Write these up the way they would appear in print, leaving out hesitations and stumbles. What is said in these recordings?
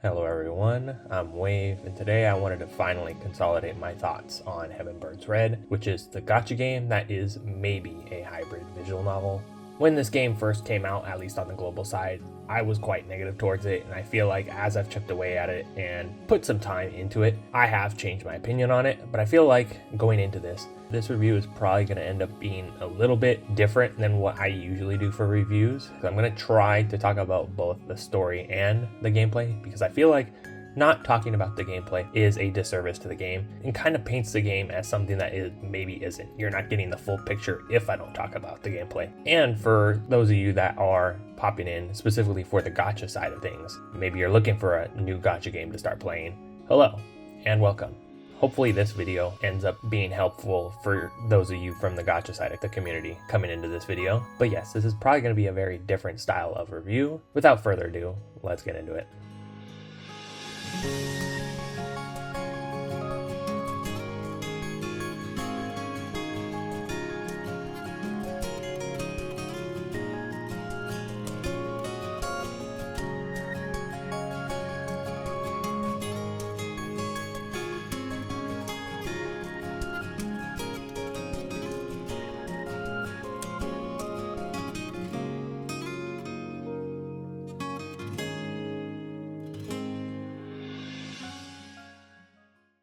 Hello everyone, I'm Wave, and today I wanted to finally consolidate my thoughts on Heaven Burns Red, which is the gacha game that is maybe a hybrid visual novel. When this game first came out, at least on the global side, I was quite negative towards it, and I feel like as I've chipped away at it and put some time into it, I have changed my opinion on it. But I feel like going into this review is probably going to end up being a little bit different than what I usually do for reviews. So I'm going to try to talk about both the story and the gameplay, because I feel like not talking about the gameplay is a disservice to the game and kind of paints the game as something that maybe isn't. You're not getting the full picture if I don't talk about the gameplay. And for those of you that are popping in specifically for the gacha side of things, maybe you're looking for a new gacha game to start playing, hello and welcome. Hopefully this video ends up being helpful for those of you from the gacha side of the community coming into this video. But yes, this is probably going to be a very different style of review. Without further ado, let's get into it.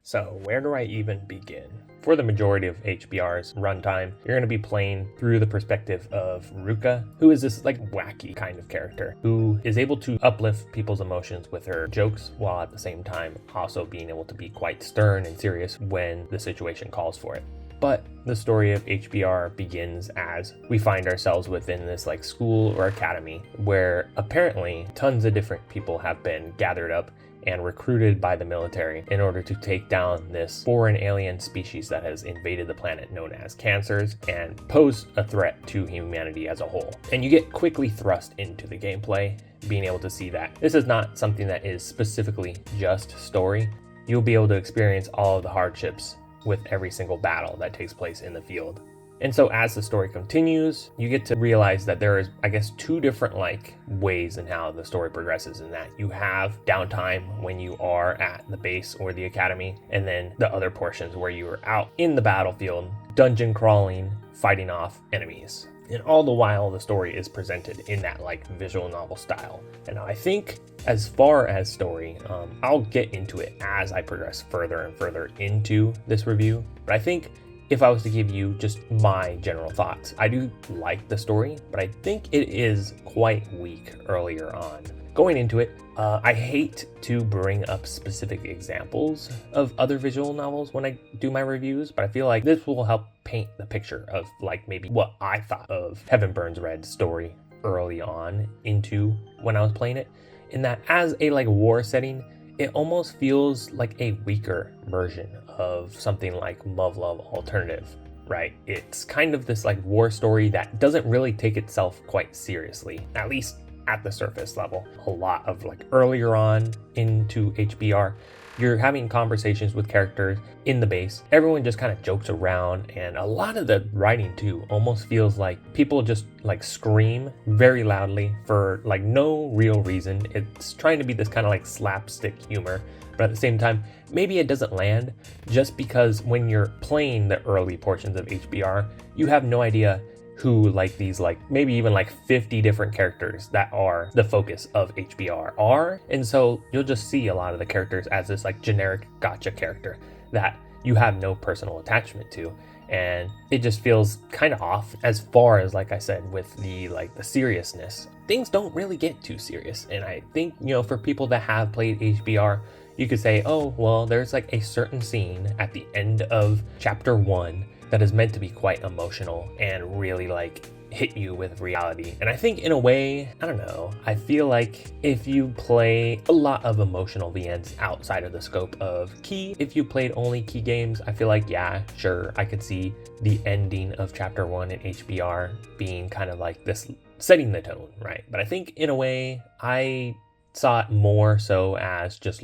So where do I even begin? For the majority of HBR's runtime, you're going to be playing through the perspective of Ruka, who is this wacky kind of character who is able to uplift people's emotions with her jokes while at the same time also being able to be quite stern and serious when the situation calls for it. But the story of HBR begins as we find ourselves within this school or academy where apparently tons of different people have been gathered up and recruited by the military in order to take down this foreign alien species that has invaded the planet known as Cancers and pose a threat to humanity as a whole. And you get quickly thrust into the gameplay, being able to see that this is not something that is specifically just story. You'll be able to experience all of the hardships with every single battle that takes place in the field. And so as the story continues, you get to realize that there is, two different ways in how the story progresses, in that you have downtime when you are at the base or the academy, and then the other portions where you are out in the battlefield, dungeon crawling, fighting off enemies. And all the while the story is presented in that visual novel style. And I think as far as story, I'll get into it as I progress further and further into this review. But I think if I was to give you just my general thoughts, I do like the story, but I think it is quite weak earlier on. Going into it, I hate to bring up specific examples of other visual novels when I do my reviews, but I feel like this will help paint the picture of maybe what I thought of Heaven Burns Red's story early on into when I was playing it, in that as a war setting, it almost feels like a weaker version of something like Muv-Luv Alternative, right? It's kind of this war story that doesn't really take itself quite seriously, at least at the surface level. A lot of earlier on into HBR, you're having conversations with characters in the base. Everyone just kind of jokes around, and a lot of the writing too almost feels like people just scream very loudly for no real reason. It's trying to be this kind of slapstick humor, but at the same time, maybe it doesn't land just because when you're playing the early portions of HBR, you have no idea who these maybe even 50 different characters that are the focus of HBR are. And so you'll just see a lot of the characters as this generic gacha character that you have no personal attachment to. And it just feels kind of off as far as, I said, with the the seriousness. Things don't really get too serious. And I think, for people that have played HBR, you could say, oh, well, there's a certain scene at the end of chapter 1 that is meant to be quite emotional and really hit you with reality. And I think in a way, I don't know, I feel like if you play a lot of emotional VNs outside of the scope of Key, if you played only Key games, I feel like, yeah, sure, I could see the ending of chapter 1 in HBR being kind of this setting the tone, right? But I think in a way, I saw it more so as just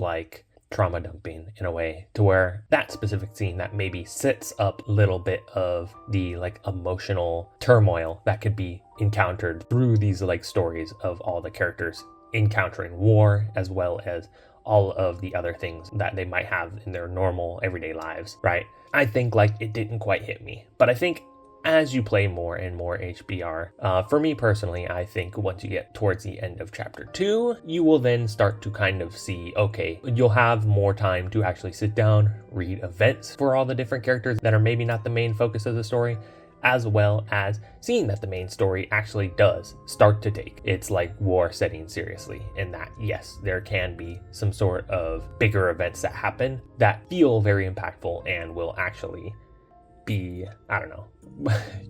trauma dumping in a way, to where that specific scene that maybe sets up a little bit of the emotional turmoil that could be encountered through these stories of all the characters encountering war, as well as all of the other things that they might have in their normal everyday lives, right? I think like it didn't quite hit me. But I think as you play more and more HBR, for me personally, I think once you get towards the end of chapter 2, you will then start to kind of see, okay, you'll have more time to actually sit down, read events for all the different characters that are maybe not the main focus of the story, as well as seeing that the main story actually does start to take its like war setting seriously, and that yes, there can be some sort of bigger events that happen that feel very impactful and will actually be, I don't know,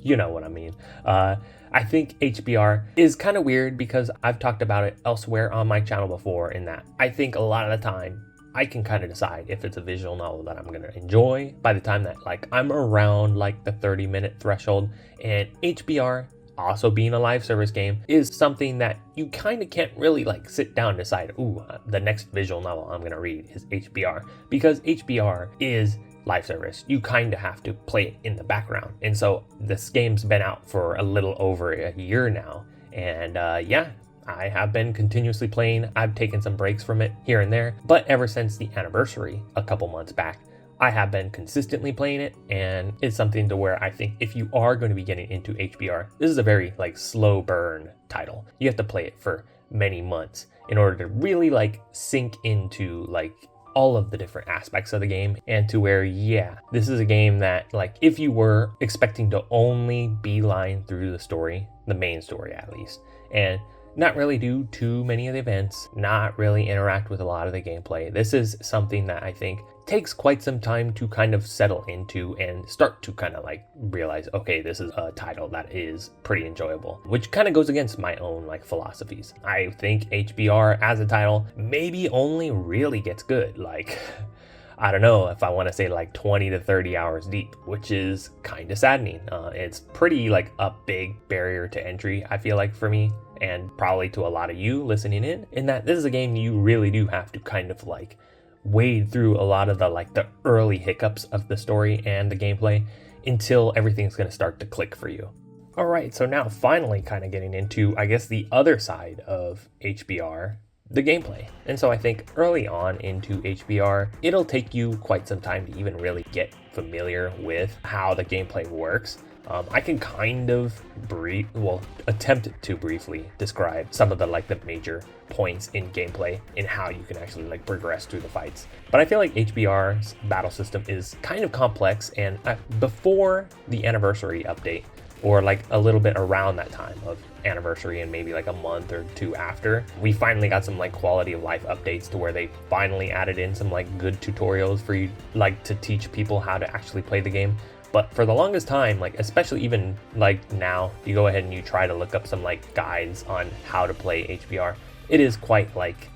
you know what I mean. I think HBR is kind of weird because I've talked about it elsewhere on my channel before, in that I think a lot of the time I can kind of decide if it's a visual novel that I'm going to enjoy by the time that like I'm around like the 30-minute threshold. And HBR, also being a live service game, is something that you kind of can't really like sit down and decide, the next visual novel I'm going to read is HBR, because HBR is live service. You kind of have to play it in the background. And so this game's been out for a little over a year now. And yeah, I have been continuously playing. I've taken some breaks from it here and there, but ever since the anniversary a couple months back, I have been consistently playing it, and it's something to where I think if you are going to be getting into HBR, this is a very like slow burn title. You have to play it for many months in order to really like sink into like all of the different aspects of the game, and to where, yeah, this is a game that like if you were expecting to only beeline through the story, the main story at least, and not really do too many of the events, not really interact with a lot of the gameplay, this is something that I think takes quite some time to kind of settle into and start to kind of like realize, okay, this is a title that is pretty enjoyable, which kind of goes against my own like philosophies. I think HBR as a title maybe only really gets good like I don't know if I want to say like 20 to 30 hours deep, which is kind of saddening. It's pretty like a big barrier to entry, I feel like, for me, and probably to a lot of you listening in that this is a game you really do have to kind of like wade through a lot of the like the early hiccups of the story and the gameplay until everything's going to start to click for you. All right, so now finally kind of getting into, I guess, the other side of HBR, the gameplay. And so I think early on into HBR, it'll take you quite some time to even really get familiar with how the gameplay works. I can kind of attempt to briefly describe some of the like the major points in gameplay and how you can actually like progress through the fights. But I feel like HBR's battle system is kind of complex, and before the anniversary update, or like a little bit around that time of anniversary and maybe like a month or two after, we finally got some like quality of life updates to where they finally added in some like good tutorials for you like to teach people how to actually play the game. But for the longest time, like especially even like now, you go ahead and you try to look up some like guides on how to play HBR, it is quite like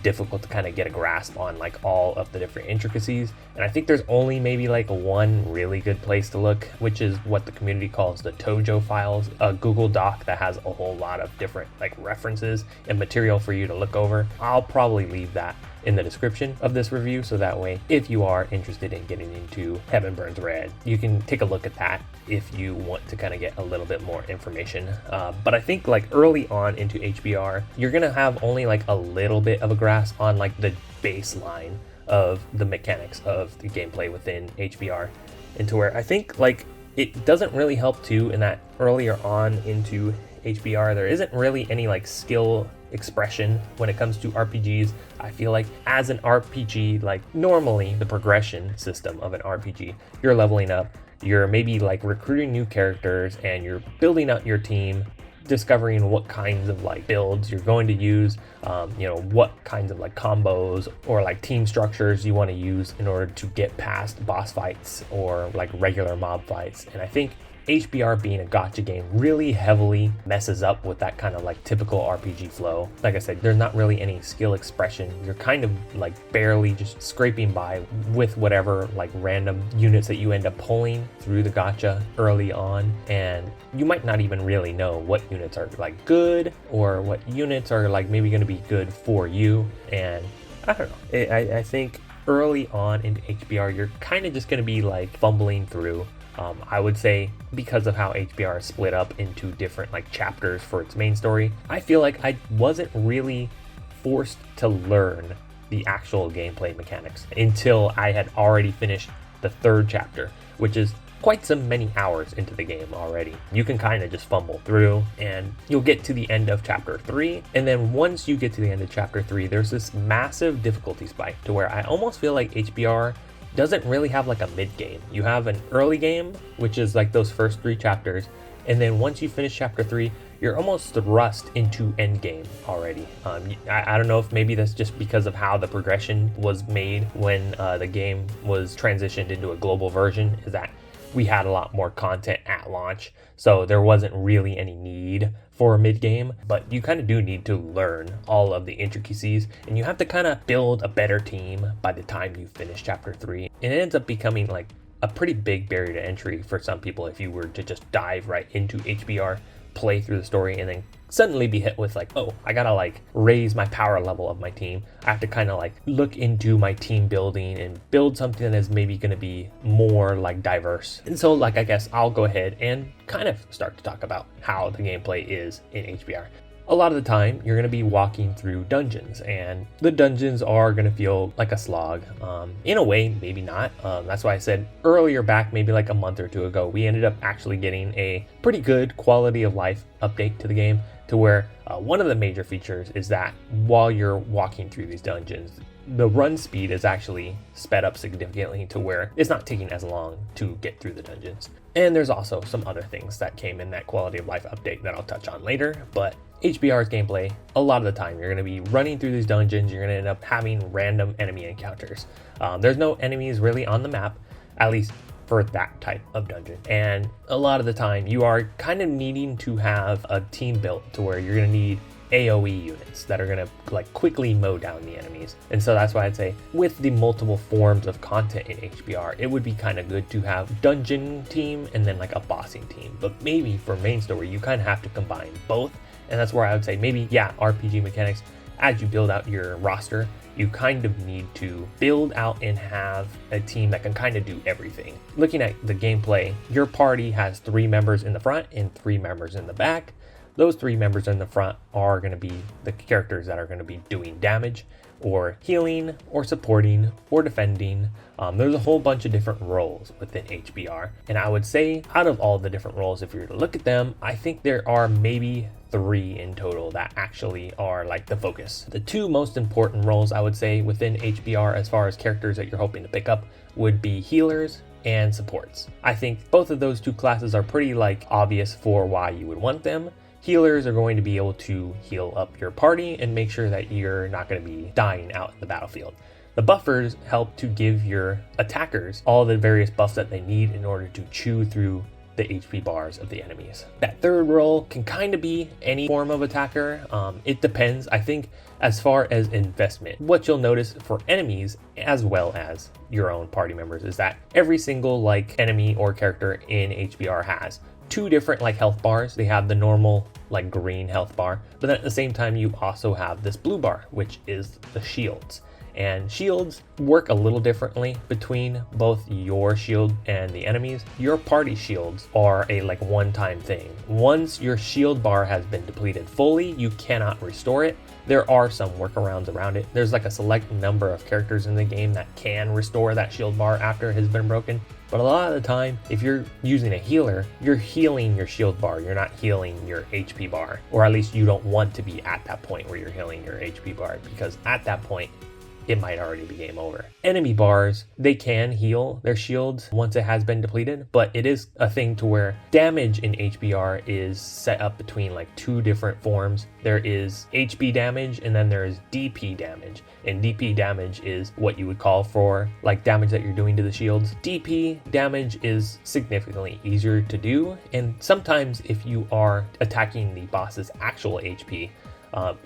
difficult to kind of get a grasp on like all of the different intricacies. And I think there's only maybe like one really good place to look, which is what the community calls the Tojo files, a Google Doc that has a whole lot of different like references and material for you to look over. I'll probably leave that in the description of this review, so that way if you are interested in getting into Heaven Burns Red, you can take a look at that if you want to kind of get a little bit more information. But I think like early on into HBR, you're gonna have only like a little bit of a grasp on like the baseline of the mechanics of the gameplay within HBR, into where I think like it doesn't really help too in that earlier on into HBR there isn't really any like skill expression when it comes to RPGs. I feel like as an RPG, like normally the progression system of an RPG, you're leveling up, you're maybe like recruiting new characters, and you're building out your team, discovering what kinds of like builds you're going to use, what kinds of like combos or like team structures you want to use in order to get past boss fights or like regular mob fights. And I think HBR being a gacha game really heavily messes up with that kind of like typical RPG flow. Like I said, there's not really any skill expression. You're kind of like barely just scraping by with whatever like random units that you end up pulling through the gacha early on. And you might not even really know what units are like good or what units are like maybe going to be good for you. And I don't know. I think early on into HBR, you're kind of just going to be like fumbling through. I would say because of how HBR is split up into different like chapters for its main story, I feel like I wasn't really forced to learn the actual gameplay mechanics until I had already finished the 3rd chapter, which is quite some many hours into the game already. You can kind of just fumble through and you'll get to the end of chapter 3. And then once you get to the end of chapter 3, there's this massive difficulty spike to where I almost feel like HBR doesn't really have like a mid game. You have an early game, which is like those first 3 chapters. And then once you finish chapter 3, you're almost thrust into end game already. I don't know if maybe that's just because of how the progression was made when the game was transitioned into a global version, is that we had a lot more content at launch, so there wasn't really any need for a mid game, but you kind of do need to learn all of the intricacies, and you have to kind of build a better team by the time you finish chapter 3. And it ends up becoming like a pretty big barrier to entry for some people if you were to just dive right into HBR, play through the story, and then suddenly be hit with like, oh, I gotta like raise my power level of my team. I have to kind of like look into my team building and build something that is maybe going to be more like diverse. And so like, I guess I'll go ahead and kind of start to talk about how the gameplay is in HBR. A lot of the time you're going to be walking through dungeons, and the dungeons are going to feel like a slog. In a way, maybe not. That's why I said earlier back, maybe like a month or 2 ago, we ended up actually getting a pretty good quality of life update to the game, to where one of the major features is that while you're walking through these dungeons, the run speed is actually sped up significantly to where it's not taking as long to get through the dungeons. And there's also some other things that came in that quality of life update that I'll touch on later. But HBR's gameplay, a lot of the time, you're going to be running through these dungeons, you're going to end up having random enemy encounters. There's no enemies really on the map, at least for that type of dungeon. And a lot of the time, you are kind of needing to have a team built to where you're going to need AoE units that are going to like quickly mow down the enemies. And so that's why I'd say with the multiple forms of content in HBR, it would be kind of good to have dungeon team and then like a bossing team. But maybe for main story, you kind of have to combine both. And that's where I would say maybe, yeah, RPG mechanics, as you build out your roster, you kind of need to build out and have a team that can kind of do everything. Looking at the gameplay, your party has 3 members in the front and 3 members in the back. Those 3 members in the front are going to be the characters that are going to be doing damage or healing or supporting or defending. There's a whole bunch of different roles within HBR. And I would say out of all the different roles, if you were to look at them, I think there are maybe 3 in total that actually are like the focus. The 2 most important roles I would say within HBR as far as characters that you're hoping to pick up would be healers and supports. I think both of those 2 classes are pretty like obvious for why you would want them. Healers are going to be able to heal up your party and make sure that you're not going to be dying out in the battlefield. The buffers help to give your attackers all the various buffs that they need in order to chew through the HP bars of the enemies. That 3rd role can kind of be any form of attacker. It depends. I think as far as investment, what you'll notice for enemies as well as your own party members is that every single like enemy or character in HBR has 2 different like health bars. They have the normal like green health bar, but then at the same time you also have this blue bar, which is the shields. And shields work a little differently between both your shield and the enemies. Your party shields are a like one-time thing. Once your shield bar has been depleted fully, you cannot restore it. There are some workarounds around it. There's like a select number of characters in the game that can restore that shield bar after it has been broken. But a lot of the time, if you're using a healer, you're healing your shield bar. You're not healing your HP bar, or at least you don't want to be at that point where you're healing your HP bar, because at that point, it might already be game over. Enemy bars, they can heal their shields once it has been depleted, but it is a thing to where damage in HBR is set up between like 2 different forms. There is HP damage and then there is DP damage. And DP damage is what you would call for like damage that you're doing to the shields. DP damage is significantly easier to do, and sometimes if you are attacking the boss's actual HP,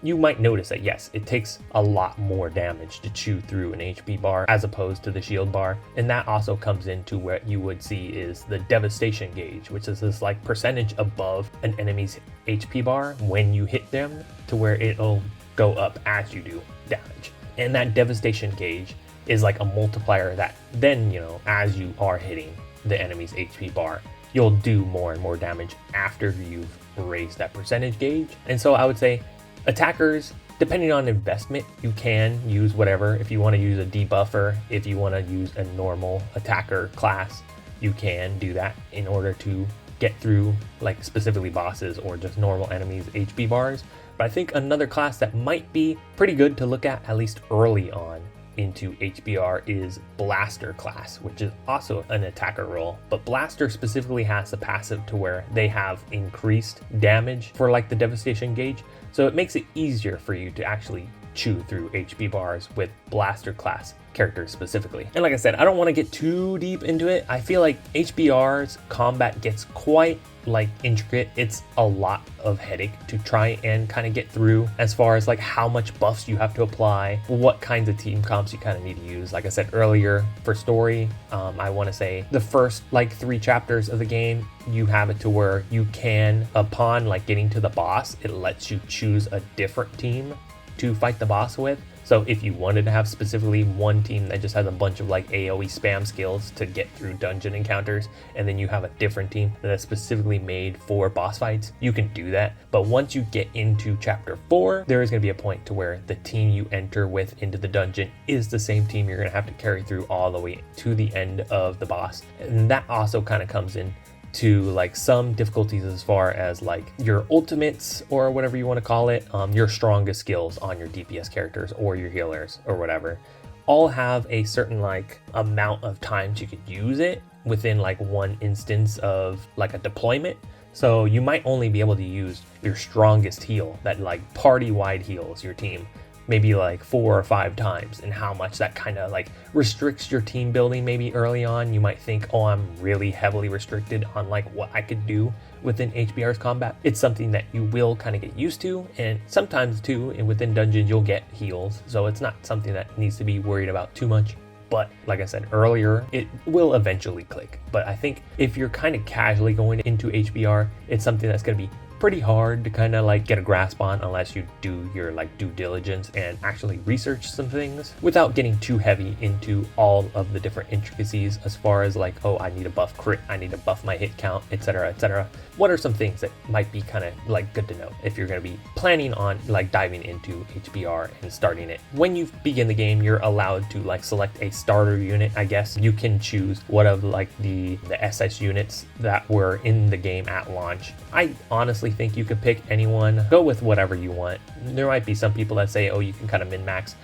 you might notice that yes, it takes a lot more damage to chew through an HP bar as opposed to the shield bar. And that also comes into what you would see is the devastation gauge, which is this like percentage above an enemy's HP bar when you hit them, to where it'll go up as you do damage. And that devastation gauge is like a multiplier that then, you know, as you are hitting the enemy's HP bar, you'll do more and more damage after you've raised that percentage gauge. And so I would say attackers, Depending on investment, you can use whatever. If you want to use a debuffer, if you want to use a normal attacker class, you can do that in order to get through like specifically bosses or just normal enemies HP bars. But I think another class that might be pretty good to look at least early on into HBR is Blaster class, which is also an attacker role, but Blaster specifically has the passive to where they have increased damage for like the devastation gauge, so it makes it easier for you to actually chew through HP bars with Blaster class characters specifically. And like I said, I don't want to get too deep into it. I feel like HBR's combat gets quite like intricate. It's a lot of headache to try and kind of get through, as far as like how much buffs you have to apply, what kinds of team comps you kind of need to use. Like I said earlier, for story, I want to say the first like 3 chapters of the game, you have it to where you can, upon like getting to the boss, it lets you choose a different team to fight the boss with. So if you wanted to have specifically one team that just has a bunch of like AoE spam skills to get through dungeon encounters, and then you have a different team that's specifically made for boss fights, you can do that. But once you get into chapter 4, there is going to be a point to where the team you enter with into the dungeon is the same team you're going to have to carry through all the way to the end of the boss. And that also kind of comes in to like some difficulties as far as like your ultimates or whatever you want to call it, your strongest skills on your DPS characters or your healers or whatever, all have a certain like amount of times you could use it within like one instance of like a deployment. So you might only be able to use your strongest heal that like party-wide heals your team maybe like 4 or 5 times, and how much that kind of like restricts your team building. Maybe early on you might think, oh, I'm really heavily restricted on like what I could do within HBR's combat. It's something that you will kind of get used to, and sometimes too, and within dungeons you'll get heals, so it's not something that needs to be worried about too much. But like I said earlier, it will eventually click. But I think if you're kind of casually going into HBR, it's something that's going to be pretty hard to kind of like get a grasp on unless you do your like due diligence and actually research some things without getting too heavy into all of the different intricacies as far as like, oh, I need to buff crit, I need to buff my hit count, etc., etc. What are some things that might be kind of like good to know if you're going to be planning on like diving into HBR and starting it? When you begin the game, you're allowed to like select a starter unit. I guess you can choose what of like the SS units that were in the game at launch. I honestly think you could pick anyone, go with whatever you want. There might be some people that say, oh, you can kind of min-max.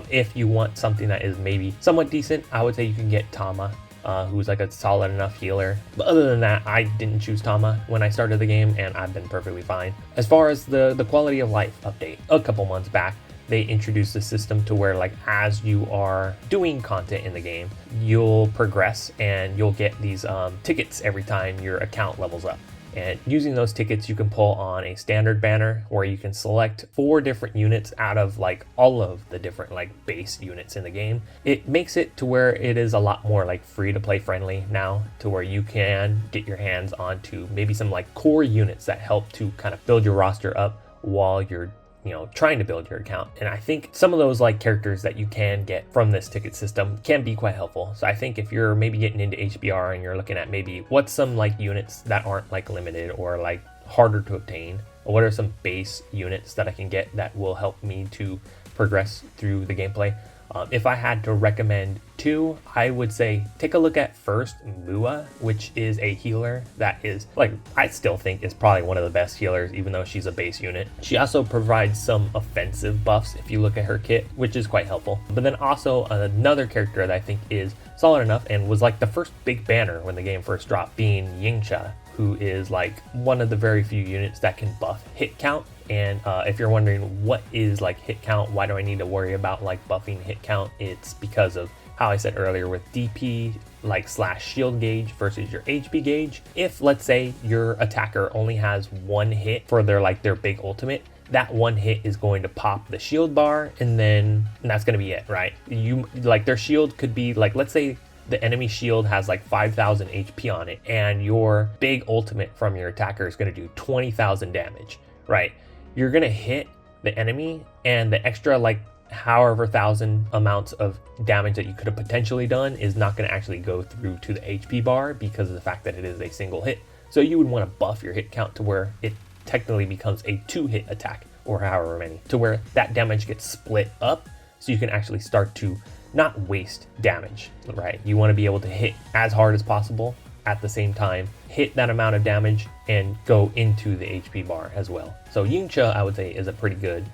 If you want something that is maybe somewhat decent, I would say you can get Tama, who's like a solid enough healer. But other than that, I didn't choose Tama when I started the game, and I've been perfectly fine. As far as the quality of life update, a couple months back, they introduced a system to where like as you are doing content in the game, you'll progress and you'll get these tickets every time your account levels up. And using those tickets, you can pull on a standard banner where you can select 4 different units out of like all of the different like base units in the game. It makes it to where it is a lot more like free to play friendly now, to where you can get your hands onto maybe some like core units that help to kind of build your roster up while you're trying to build your account. And I think some of those like characters that you can get from this ticket system can be quite helpful. So I think if you're maybe getting into HBR and you're looking at maybe what's some like units that aren't like limited or like harder to obtain, or what are some base units that I can get that will help me to progress through the gameplay. If I had to recommend 2, I would say take a look at first Mua, which is a healer that is like, I still think is probably one of the best healers, even though she's a base unit. She also provides some offensive buffs if you look at her kit, which is quite helpful. But then also another character that I think is solid enough and was like the first big banner when the game first dropped, being Yingxia, who is like one of the very few units that can buff hit count. And if you're wondering what is like hit count, why do I need to worry about like buffing hit count, it's because of how I said earlier with DP like / shield gauge versus your HP gauge. If let's say your attacker only has 1 hit for their big ultimate, that 1 hit is going to pop the shield bar, and that's going to be it, right? You like their shield could be like, let's say the enemy shield has like 5,000 HP on it, and your big ultimate from your attacker is going to do 20,000 damage, right? You're going to hit the enemy, and the extra like however thousand amounts of damage that you could have potentially done is not going to actually go through to the HP bar because of the fact that it is a single hit. So you would want to buff your hit count to where it technically becomes a 2-hit attack or however many, to where that damage gets split up so you can actually start to not waste damage, right? You want to be able to hit as hard as possible at the same time, hit that amount of damage, and go into the HP bar as well. So Yingcha, I would say, is a pretty good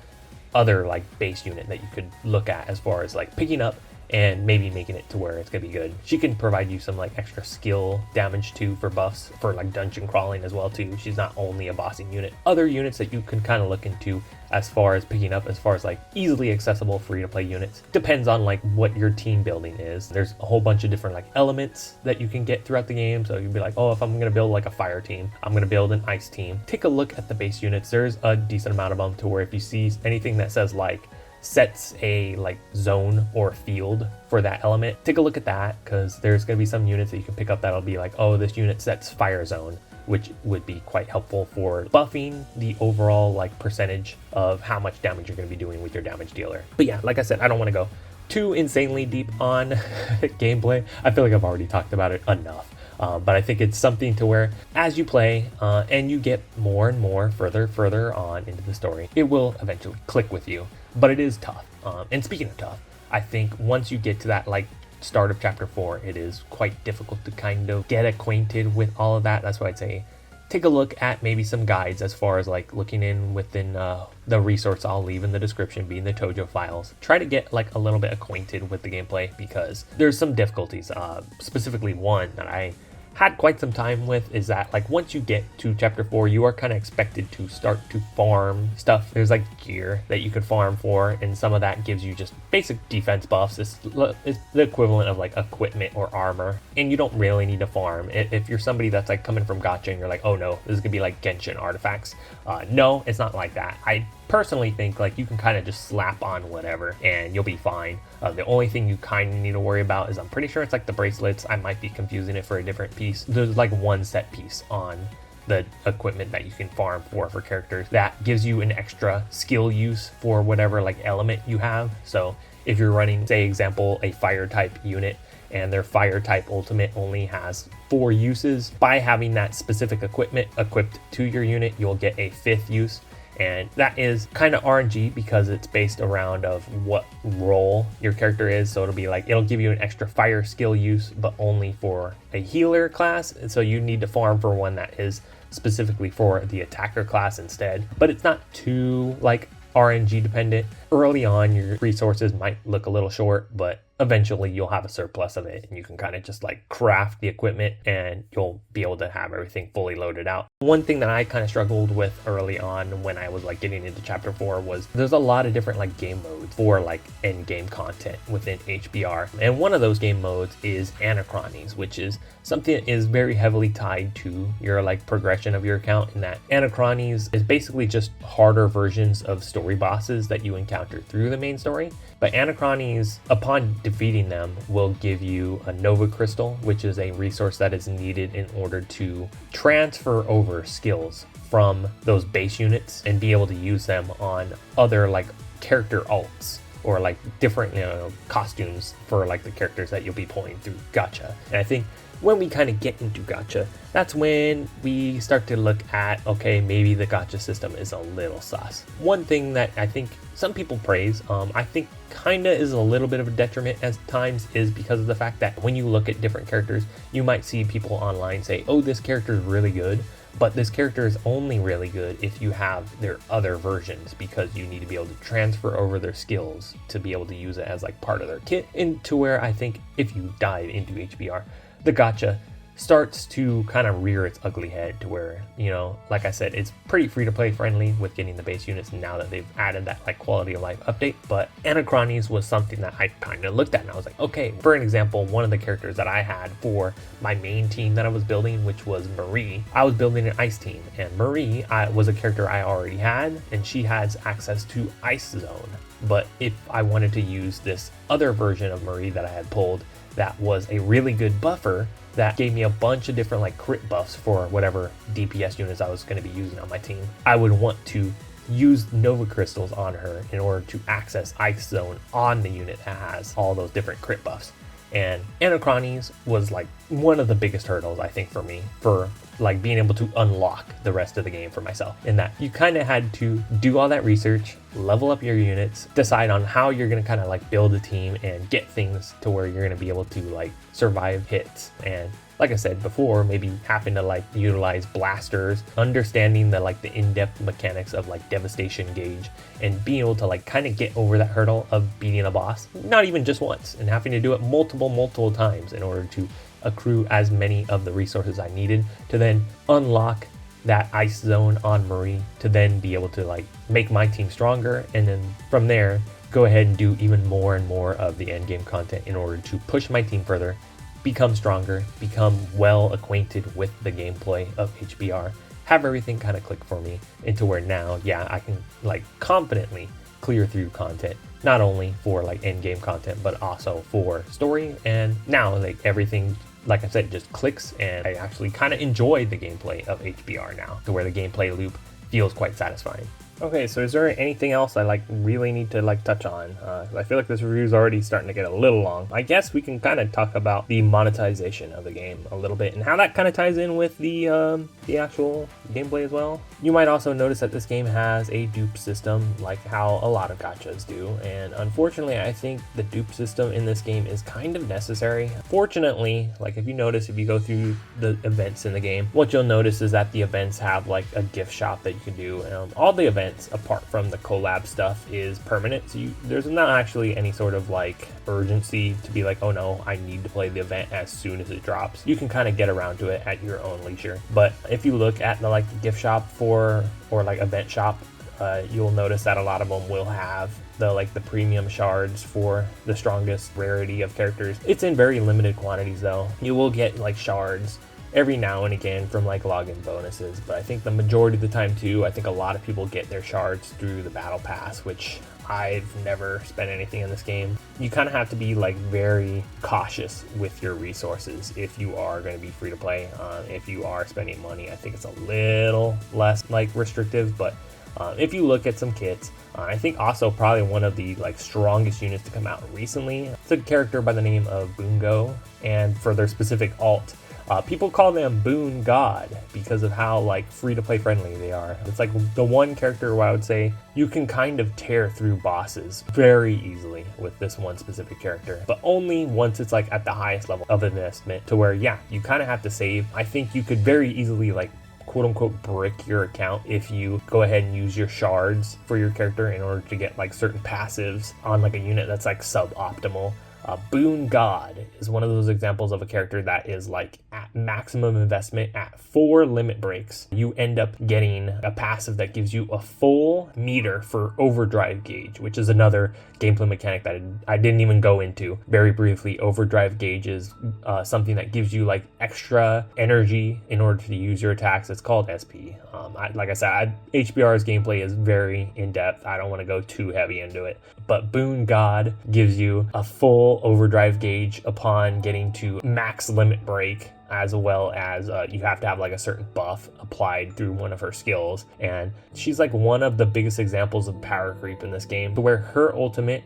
other like base unit that you could look at as far as like picking up and maybe making it to where it's gonna be good. She can provide you some like extra skill damage too for buffs for like dungeon crawling as well too. She's not only a bossing unit. Other units that you can kind of look into as far as picking up, as far as like easily accessible free to play units, depends on like what your team building is. There's a whole bunch of different like elements that you can get throughout the game. So you'd be like, oh, if I'm gonna build like a fire team, I'm gonna build an ice team. Take a look at the base units. There's a decent amount of them to where if you see anything that says like sets a like zone or field for that element, take a look at that, because there's going to be some units that you can pick up that'll be like, oh, this unit sets fire zone, which would be quite helpful for buffing the overall like percentage of how much damage you're going to be doing with your damage dealer. But yeah, like I said, I don't want to go too insanely deep on gameplay. I feel like I've already talked about it enough. But I think it's something to where as you play and you get more and more further on into the story, it will eventually click with you. But it is tough. And speaking of tough, I think once you get to that like start of chapter 4, it is quite difficult to kind of get acquainted with all of that. That's why I'd say take a look at maybe some guides as far as like looking in within the resource I'll leave in the description, being the Tojo files. Try to get like a little bit acquainted with the gameplay, because there's some difficulties. Specifically one that I had quite some time with is that like once you get to chapter 4, you are kind of expected to start to farm stuff. There's like gear that you could farm for, and some of that gives you just basic defense buffs. It's the equivalent of like equipment or armor, and you don't really need to farm. If you're somebody that's like coming from gacha and you're like, oh no, this is gonna be like Genshin artifacts, no, it's not like that. I personally think like you can kind of just slap on whatever and you'll be fine. The only thing you kind of need to worry about is, I'm pretty sure it's like the bracelets. I might be confusing it for a different piece. There's like one set piece on the equipment that you can farm for characters that gives you an extra skill use for whatever like element you have. So if you're running, say example, a fire type unit, and their fire type ultimate only has 4 uses, by having that specific equipment equipped to your unit, you'll get a 5th use. And that is kind of RNG because it's based around of what role your character is. So it'll be like, it'll give you an extra fire skill use, but only for a healer class. And so you need to farm for one that is specifically for the attacker class instead. But it's not too like RNG dependent. Early on, your resources might look a little short, but eventually you'll have a surplus of it and you can kind of just like craft the equipment and you'll be able to have everything fully loaded out. One thing that I kind of struggled with early on when I was like getting into chapter 4 was there's a lot of different like game modes for like end game content within HBR. And one of those game modes is Anachronies, which is something that is very heavily tied to your like progression of your account, in that Anachronies is basically just harder versions of story bosses that you encounter through the main story. But Anachronies, upon defeating them, will give you a Nova Crystal, which is a resource that is needed in order to transfer over skills from those base units and be able to use them on other like character alts or like different, costumes for like the characters that you'll be pulling through gacha. And I think when we kind of get into gacha, that's when we start to look at, okay, maybe the gacha system is a little sus. One thing that I think some people praise, I think kind of is a little bit of a detriment at times, is because of the fact that when you look at different characters, you might see people online say, oh, this character is really good, but this character is only really good if you have their other versions, because you need to be able to transfer over their skills to be able to use it as like part of their kit. Into where I think if you dive into HBR, the gacha starts to kind of rear its ugly head, to where, like I said, it's pretty free to play friendly with getting the base units now that they've added that like quality of life update. But Anachronies was something that I kind of looked at and I was like, okay, for an example, one of the characters that I had for my main team that I was building, which was Marie, I was building an ice team, and Marie was a character I already had, and she has access to Ice Zone. But if I wanted to use this other version of Marie that I had pulled, that was a really good buffer that gave me a bunch of different like crit buffs for whatever DPS units I was going to be using on my team, I would want to use Nova Crystals on her in order to access Ice Zone on the unit that has all those different crit buffs. And Anachronies was like one of the biggest hurdles, I think, for me, for like being able to unlock the rest of the game for myself, in that you kind of had to do all that research, level up your units, decide on how you're going to kind of like build a team and get things to where you're going to be able to like survive hits. And like I said before, maybe having to like utilize blasters, understanding the like the in-depth mechanics of like devastation gauge, and being able to like kind of get over that hurdle of beating a boss, not even just once, and having to do it multiple times in order to accrue as many of the resources I needed to then unlock that ice zone on Marie, to then be able to like make my team stronger, and then from there go ahead and do even more and more of the end game content in order to push my team further, become stronger, become well acquainted with the gameplay of HBR, have everything kind of click for me into where now, yeah, I can like confidently clear through content, not only for like end game content, but also for story. And now like everything, like I said, just clicks, and I actually kind of enjoy the gameplay of HBR now, to where the gameplay loop feels quite satisfying. Okay, so is there anything else I like really need to like touch on? I feel like this review is already starting to get a little long. I guess we can kind of talk about the monetization of the game a little bit and how that kind of ties in with the actual gameplay as well. You might also notice that this game has a dupe system, like how a lot of gachas do, and unfortunately I think the dupe system in this game is kind of necessary. Fortunately, like if you notice, if you go through the events in the game, what you'll notice is that the events have like a gift shop that you can do. All the events apart from the collab stuff is permanent, so there's not actually any sort of like urgency to be like, oh no, I need to play the event as soon as it drops. You can kind of get around to it at your own leisure. But if you look at the like the gift shop or like event shop, you'll notice that a lot of them will have the premium shards for the strongest rarity of characters. It's in very limited quantities though. You will get like shards every now and again from like login bonuses, but I think the majority of the time too, I think a lot of people get their shards through the battle pass, which I've never spent anything in this game. You kind of have to be like very cautious with your resources if you are going to be free to play. If you are spending money, I think it's a little less like restrictive, but if you look at some kits, I think also probably one of the like strongest units to come out recently, it's a character by the name of Boongo, and for their specific alt, people call them Boon God because of how like free to play friendly they are. It's like the one character where I would say you can kind of tear through bosses very easily with this one specific character, but only once it's like at the highest level of investment, to where yeah, you kind of have to save. I think you could very easily like quote unquote brick your account if you go ahead and use your shards for your character in order to get like certain passives on like a unit that's like suboptimal. Boon God is one of those examples of a character that is like at maximum investment. At 4 limit breaks, you end up getting a passive that gives you a full meter for overdrive gauge, which is another gameplay mechanic that I didn't even go into very briefly. Overdrive gauge is something that gives you like extra energy in order to use your attacks. It's called SP. Like I said, HBR's gameplay is very in-depth. I don't want to go too heavy into it, but Boon God gives you a full overdrive gauge upon getting to max limit break, as well as you have to have like a certain buff applied through one of her skills. And she's like one of the biggest examples of power creep in this game, to where her ultimate,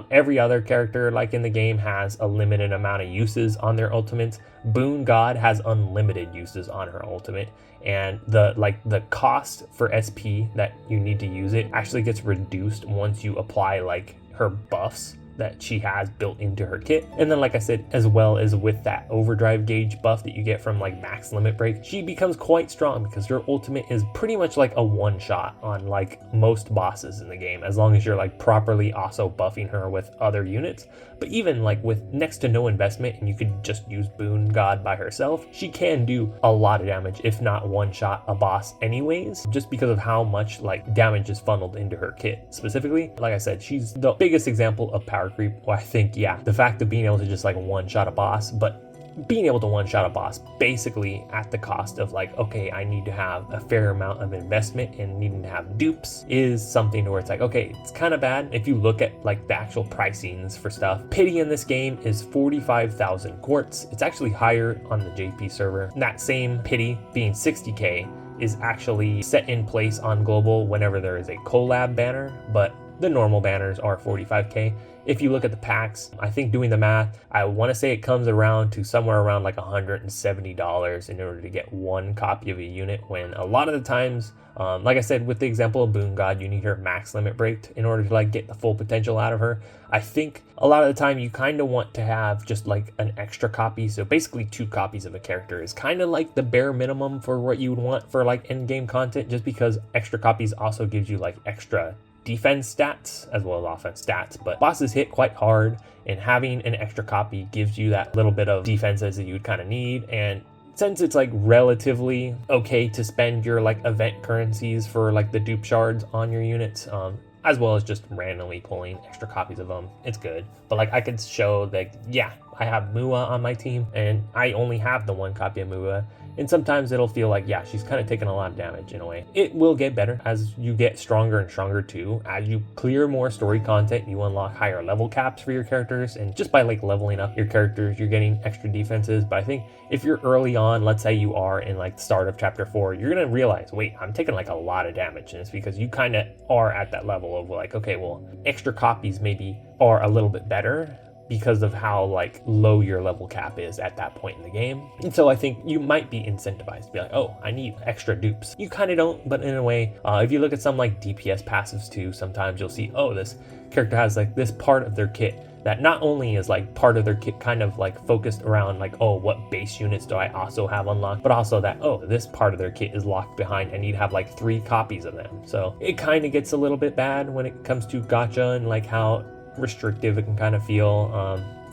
every other character like in the game has a limited amount of uses on their ultimates. Boon God has unlimited uses on her ultimate, and the cost for SP that you need to use it actually gets reduced once you apply like her buffs that she has built into her kit. And then like I said, as well as with that overdrive gauge buff that you get from like max limit break, she becomes quite strong because her ultimate is pretty much like a one shot on like most bosses in the game, as long as you're like properly also buffing her with other units. But even like with next to no investment and you could just use Boon God by herself, she can do a lot of damage, if not one shot a boss anyways, just because of how much like damage is funneled into her kit. Specifically, like I said, she's the biggest example of power creep. Well, I think, yeah, the fact of being able to just like one shot a boss, but being able to one shot a boss basically at the cost of like, okay, I need to have a fair amount of investment and needing to have dupes, is something where it's like, okay, it's kind of bad. If you look at like the actual pricings for stuff, pity in this game is 45,000 quartz. It's actually higher on the JP server. That same pity being 60k is actually set in place on global whenever there is a collab banner, but the normal banners are 45k. If you look at the packs, I think doing the math, I want to say it comes around to somewhere around like $170 in order to get one copy of a unit, when a lot of the times, like I said with the example of Boon God, you need her max limit breaked in order to like get the full potential out of her. I think a lot of the time you kind of want to have just like an extra copy, so basically 2 copies of a character is kind of like the bare minimum for what you would want for like end game content, just because extra copies also gives you like extra defense stats as well as offense stats. But bosses hit quite hard, and having an extra copy gives you that little bit of defenses that you would kind of need. And since it's like relatively okay to spend your like event currencies for like the dupe shards on your units, as well as just randomly pulling extra copies of them, it's good. But like I could show that, yeah, I have Mua on my team and I only have the 1 copy of Mua, and sometimes it'll feel like, yeah, she's kind of taking a lot of damage in a way. It will get better as you get stronger and stronger too. As you clear more story content, you unlock higher level caps for your characters, and just by like leveling up your characters, you're getting extra defenses. But I think if you're early on, let's say you are in like the start of chapter 4, you're gonna realize, wait, I'm taking like a lot of damage, and it's because you kind of are at that level of like, okay, well, extra copies maybe are a little bit better because of how like low your level cap is at that point in the game. And so I think you might be incentivized to be like, oh, I need extra dupes. You kind of don't, but in a way, if you look at some like DPS passives too, sometimes you'll see, oh, this character has like this part of their kit that not only is like part of their kit kind of like focused around like, oh, what base units do I also have unlocked, but also that, oh, this part of their kit is locked behind and you'd have like 3 copies of them. So it kind of gets a little bit bad when it comes to gacha and like how restrictive it can kind of feel.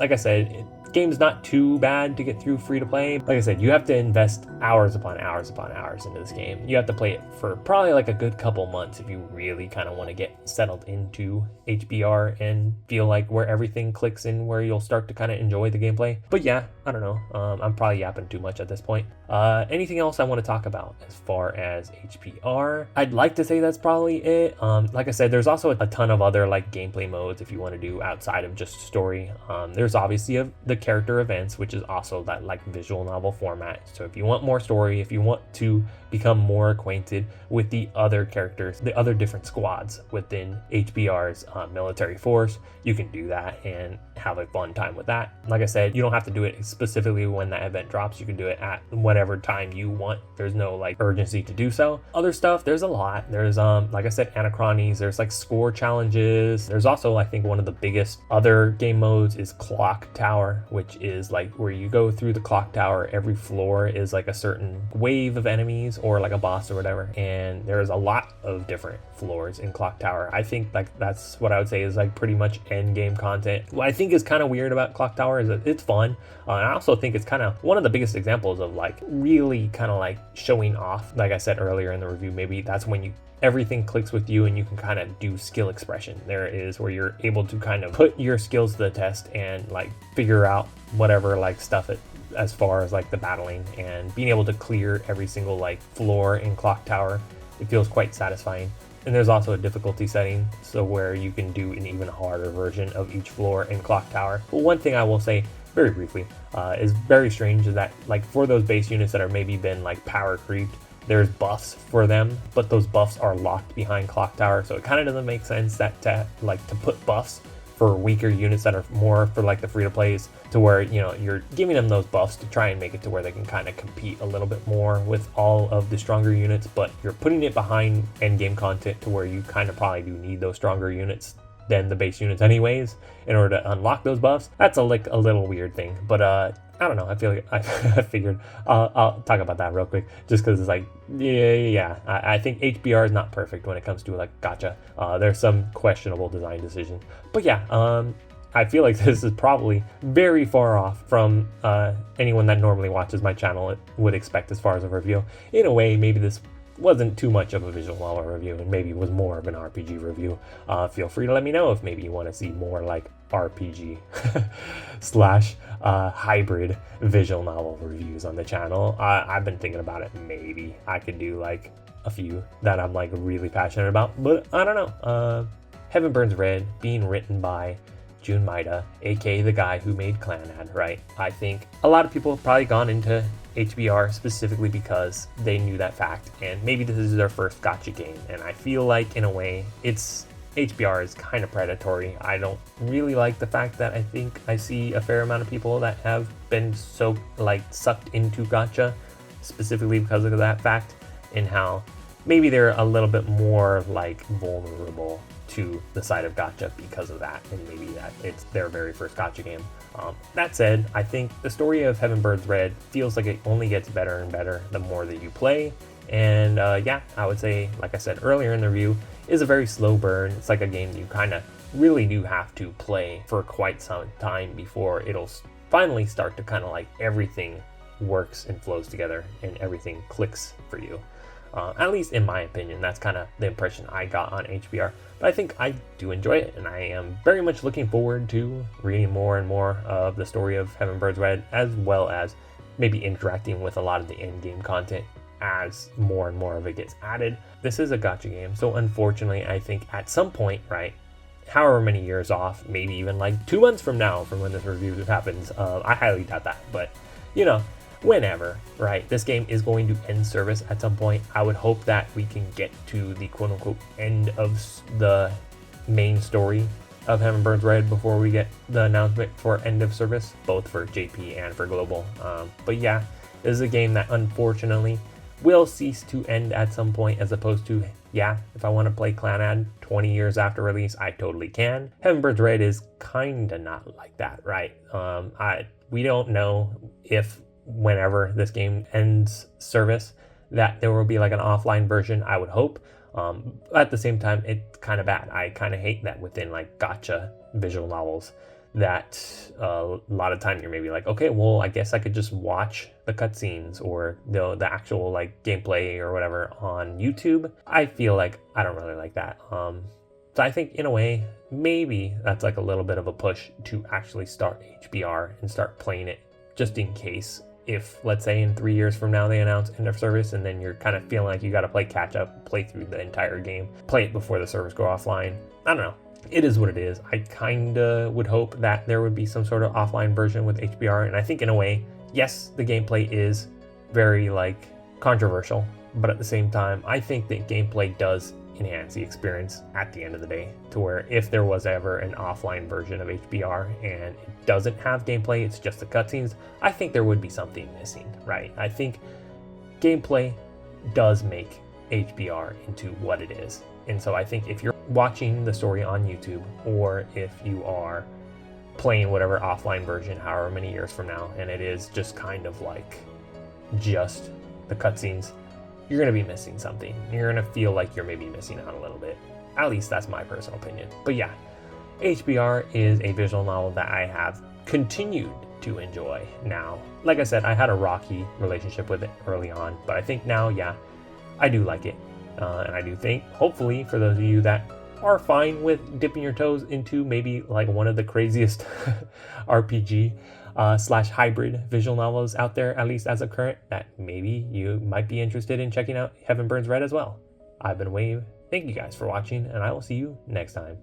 Like I said, game's not too bad to get through free to play. Like I said, you have to invest hours upon hours upon hours into this game. You have to play it for probably like a good couple months if you really kind of want to get settled into HBR and feel like where everything clicks in, where you'll start to kind of enjoy the gameplay. But yeah, I don't know. I'm probably yapping too much at this point. Anything else I want to talk about as far as HBR? I'd like to say that's probably it. Like I said, there's also a ton of other like gameplay modes if you want to do outside of just story. There's obviously the character events, which is also that like visual novel format. So if you want more story, if you want to become more acquainted with the other characters, the other different squads within HBR's military force, you can do that and have a fun time with that. Like I said, you don't have to do it specifically when that event drops. You can do it at whatever time you want. There's no like urgency to do so. Other stuff, there's a lot. There's like I said, anachronies, there's like score challenges. There's also, I think, one of the biggest other game modes is Clock Tower, which is like where you go through the clock tower. Every floor is like a certain wave of enemies or like a boss or whatever, and there's a lot of different floors in Clock Tower. I think like that's what I would say is like pretty much end game content. What I think is kind of weird about Clock Tower is that it's fun, and I also think it's kind of one of the biggest examples of like really kind of like showing off. Like I said earlier in the review, maybe that's when everything clicks with you and you can kind of do skill expression. There is where you're able to kind of put your skills to the test and like figure out whatever like stuff as far as like the battling and being able to clear every single like floor in Clock Tower. It feels quite satisfying. And there's also a difficulty setting, so where you can do an even harder version of each floor in Clock Tower. But one thing I will say very briefly is very strange is that like for those base units that are maybe been like power creeped, there's buffs for them, but those buffs are locked behind Clock Tower. So it kind of doesn't make sense that to put buffs for weaker units that are more for like the free to plays, to where, you know, you're giving them those buffs to try and make it to where they can kind of compete a little bit more with all of the stronger units, but you're putting it behind end game content to where you kind of probably do need those stronger units than the base units anyways in order to unlock those buffs. That's a little weird thing, but I don't know. I feel like I figured I'll talk about that real quick, just because it's like, yeah. I think HBR is not perfect when it comes to like gacha. There's some questionable design decisions, but yeah, I feel like this is probably very far off from anyone that normally watches my channel would expect as far as a review. In a way, maybe this wasn't too much of a visual novel review and maybe was more of an RPG review. Feel free to let me know if maybe you want to see more like RPG slash hybrid visual novel reviews on the channel. I've been thinking about it. Maybe I could do like a few that I'm like really passionate about, but I don't know. Heaven Burns Red being written by Jun Maeda, aka the guy who made Clannad, right? I think a lot of people have probably gone into HBR specifically because they knew that fact, and maybe this is their first gacha game, and I feel like in a way it's HBR is kind of predatory. I don't really like the fact that I think I see a fair amount of people that have been so like sucked into gacha, specifically because of that fact, and how maybe they're a little bit more like vulnerable to the side of gacha because of that, and maybe that it's their very first gacha game. That said, I think the story of Heaven Burns Red feels like it only gets better and better the more that you play. And yeah, I would say, like I said earlier in the review, is a very slow burn. It's like a game you kind of really do have to play for quite some time before it'll finally start to kind of like everything works and flows together and everything clicks for you. At least in my opinion, that's kind of the impression I got on HBR. But I think I do enjoy it, and I am very much looking forward to reading more and more of the story of Heaven Burns Red, as well as maybe interacting with a lot of the end-game content as more and more of it gets added. This is a gacha game, so unfortunately, I think at some point, right, however many years off, maybe even like 2 months from now from when this review happens, I highly doubt that, but you know, whenever, right, this game is going to end service at some point. I would hope that we can get to the quote-unquote end of the main story of Heaven Burns Red before we get the announcement for end of service, both for JP and for global. But yeah, this is a game that unfortunately will cease to end at some point, as opposed to, yeah, if I want to play Clannad 20 years after release, I totally can. Heaven Burns Red is kinda not like that, right? We don't know if whenever this game ends service that there will be like an offline version. I would hope. At the same time, it's kind of bad. I kind of hate that within like gacha visual novels, that a lot of time you're maybe like, okay, well, I guess I could just watch the cutscenes or the actual like gameplay or whatever on YouTube. I feel like I don't really like that. So I think in a way, maybe that's like a little bit of a push to actually start HBR and start playing it, just in case. If, let's say, in 3 years from now they announce end of service, and then you're kind of feeling like you got to play catch up, play through the entire game, play it before the servers go offline. I don't know. It is what it is. I kind of would hope that there would be some sort of offline version with HBR, and I think in a way, yes, the gameplay is very like controversial, but at the same time, I think that gameplay does enhance the experience at the end of the day, to where if there was ever an offline version of HBR and it doesn't have gameplay, it's just the cutscenes, I think there would be something missing, right? I think gameplay does make HBR into what it is. And so I think if you're watching the story on YouTube, or if you are playing whatever offline version however many years from now, and it is just kind of like just the cutscenes, you're going to be missing something. You're going to feel like you're maybe missing out a little bit. At least that's my personal opinion. But yeah, HBR is a visual novel that I have continued to enjoy now. Like I said, I had a rocky relationship with it early on, but I think now, yeah, I do like it. And I do think, hopefully, for those of you that are fine with dipping your toes into maybe like one of the craziest RPG / hybrid visual novels out there, at least as of current, that maybe you might be interested in checking out Heaven Burns Red as well. I've been Wave. Thank you guys for watching, and I will see you next time.